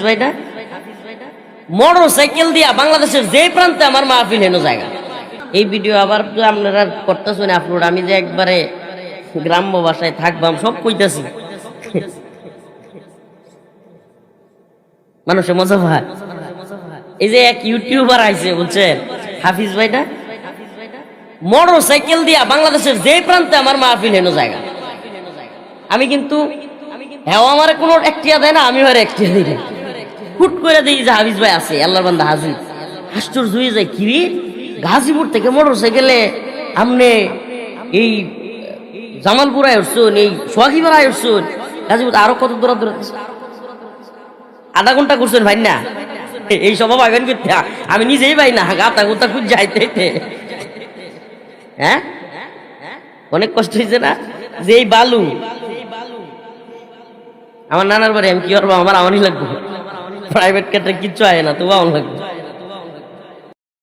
ভাইটা motor cycle দিয়া বাংলাদেশের যে প্রান্তে আমার মাহফিল হেন জায়গা। এই ভিডিও আবার আপনারা করতেছেন আপলোড, আমি যে একবারে গ্রাম্য ভাষায় থাকবাম সব কইতাছি, মানুষের মজা ভাই। এই যে এক ইউটিউবার আইছে বুঝছেন, হাফিজ ভাইটা মোটর সাইকেল দিয়া বাংলাদেশের যে প্রান্তে আমার মাহফিল হেন জায়গা। আমি কিন্তু হ্যাঁ আমার কোনো একটিয়া দেয় না, আমি আর একটিয়া দিই না, হুট করে দিই যে হাফিজ ভাই আছে, আল্লাহর বান্দা হাজির। আশ্চর্য হয়ে যায়, কিরে গাজীপুর থেকে মোটর সাইকেলে আমনে এই জামালপুরায় উঠছুন, এই সোহাগীপাড়ায় উঠছুন, গাজীপুর আরো কত দূর দূর আধা ঘন্টা করছেন ভাই না, এই সব পাইবেন করতে আমি নিজেই পাই না, গাতা গোতা খুঁজ যাইতে। হ্যাঁ অনেক কষ্ট হয়েছে না, যে এই বালু আমার নানার বাড়ি, আমি কি করবো, আমারই লাগবে, প্রাইভেট কারটা কিচ্ছু আয় না, তবু আমার লাগবে।